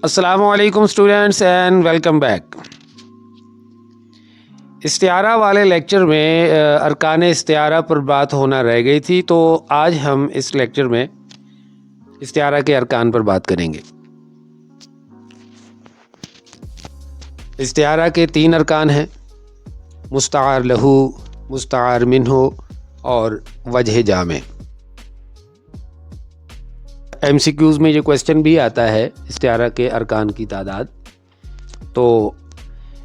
السلام علیکم students and welcome back. استعارہ والے لیکچر میں ارکان استعارہ پر بات ہونا رہ گئی تھی، تو آج ہم اس لیکچر میں استعارہ کے ارکان پر بات کریں گے۔ استعارہ کے 3 ارکان ہیں: مستعار لہو، مستعار منہ اور وجہ جامع۔ ایم سی کیوز میں یہ کویسچن بھی آتا ہے استعارہ کے ارکان کی تعداد، تو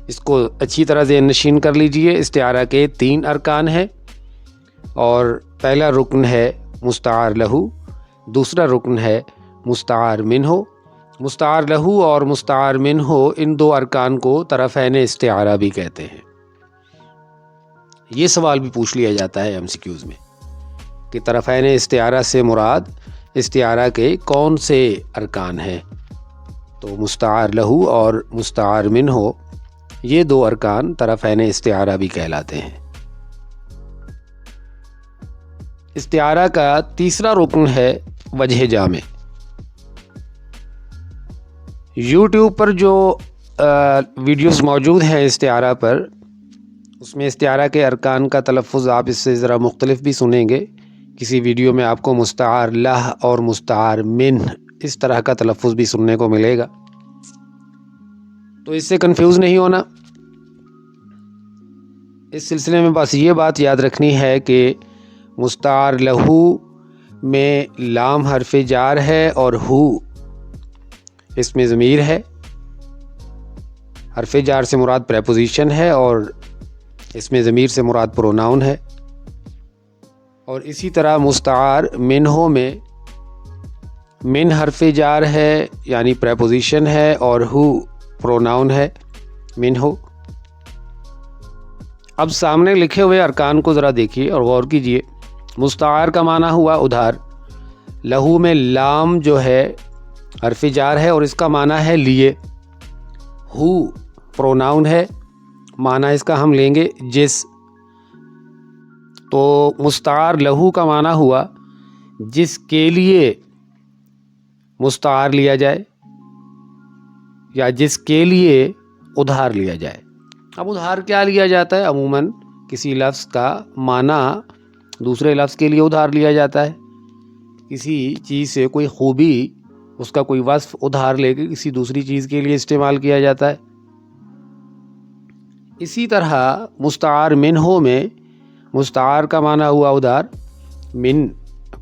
اس کو اچھی طرح ذہن نشین کر لیجئے۔ استعارہ کے 3 ارکان ہیں، اور پہلا رکن ہے مستعار لہو، دوسرا رکن ہے مستعار منہ۔ مستعار لہو اور مستعار منہ ان 2 ارکان کو طرفین استعارہ بھی کہتے ہیں۔ یہ سوال بھی پوچھ لیا جاتا ہے ایم سی کیوز میں کہ طرفین استعارہ سے مراد استعارہ کے کون سے ارکان ہیں؟ تو مستعار لہو اور مستعار منہ یہ 2 ارکان طرفین استعارہ بھی کہلاتے ہیں۔ استعارہ کا تیسرا رکن ہے وجہ جامع۔ یوٹیوب پر جو ویڈیوز موجود ہیں استعارہ پر، اس میں استعارہ کے ارکان کا تلفظ آپ اس سے ذرا مختلف بھی سنیں گے۔ کسی ویڈیو میں آپ کو مستعار لہ اور مستعار منہ اس طرح کا تلفظ بھی سننے کو ملے گا، تو اس سے کنفیوز نہیں ہونا۔ اس سلسلے میں بس یہ بات یاد رکھنی ہے کہ مستعار لہو میں لام حرف جار ہے اور ہو اس میں ضمیر ہے۔ حرف جار سے مراد پریپوزیشن ہے اور اس میں ضمیر سے مراد پروناؤن ہے۔ اور اسی طرح مستعار منہ میں من حرف جار ہے یعنی پریپوزیشن ہے اور ہو پروناؤن ہے، منہ۔ اب سامنے لکھے ہوئے ارکان کو ذرا دیکھیے اور غور کیجئے۔ مستعار کا معنی ہوا ادھار۔ لہو میں لام جو ہے حرف جار ہے اور اس کا معنی ہے لیے۔ ہو پروناؤن ہے، معنی اس کا ہم لیں گے جس۔ تو مستعار لہو کا معنی ہوا جس کے لیے مستعار لیا جائے یا جس کے لیے ادھار لیا جائے۔ اب ادھار کیا لیا جاتا ہے؟ عموماً کسی لفظ کا معنی دوسرے لفظ کے لیے ادھار لیا جاتا ہے۔ کسی چیز سے کوئی خوبی، اس کا کوئی وصف ادھار لے کے کسی دوسری چیز کے لیے استعمال کیا جاتا ہے۔ اسی طرح مستعار منہ میں مستعار کا معنی ہوا ادھار، من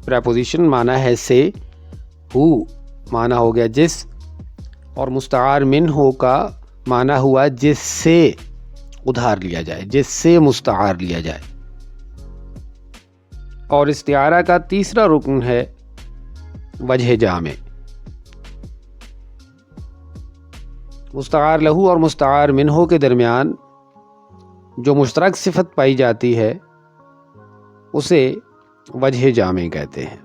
پریپوزیشن معنی ہے سے، ہو معنی ہو گیا جس، اور مستعار منہ کا معنی ہوا جس سے ادھار لیا جائے، جس سے مستعار لیا جائے۔ اور استعارہ کا تیسرا رکن ہے وجہ جامع۔ مستعار لہو اور مستعار منہ کے درمیان جو مشترک صفت پائی جاتی ہے اسے وجہ جامع کہتے ہیں۔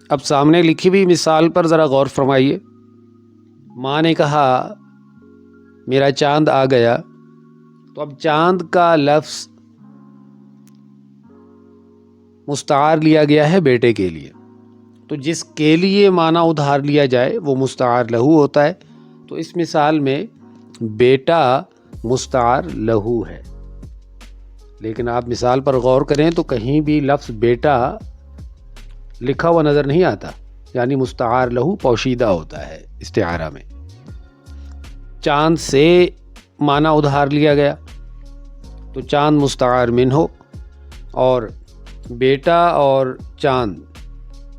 اب سامنے لکھی ہوئی مثال پر ذرا غور فرمائیے۔ ماں نے کہا میرا چاند آ گیا، تو اب چاند کا لفظ مستعار لیا گیا ہے بیٹے کے لیے، تو جس کے لیے معنی ادھار لیا جائے وہ مستعار لہو ہوتا ہے۔ تو اس مثال میں بیٹا مستعار لہو ہے، لیکن آپ مثال پر غور کریں تو کہیں بھی لفظ بیٹا لکھا ہوا نظر نہیں آتا، یعنی مستعار لہو پوشیدہ ہوتا ہے استعارہ میں۔ چاند سے معنی ادھار لیا گیا تو چاند مستعار منہ، اور بیٹا اور چاند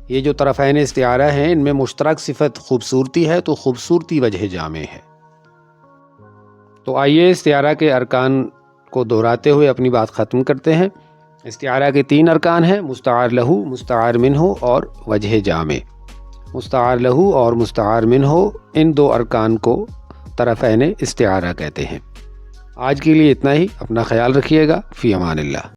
یہ جو طرفین استعارہ ہیں ان میں مشترک صفت خوبصورتی ہے، تو خوبصورتی وجہ جامع ہے۔ تو آئیے استعارہ کے ارکان کو دہراتے ہوئے اپنی بات ختم کرتے ہیں۔ استعارہ کے 3 ارکان ہیں: مستعار لہو، مستعار منہ اور وجہ جامع۔ مستعار لہو اور مستعار منہ ان 2 ارکان کو طرفین استعارہ کہتے ہیں۔ آج کے لیے اتنا ہی، اپنا خیال رکھیے گا۔ فی امان اللہ۔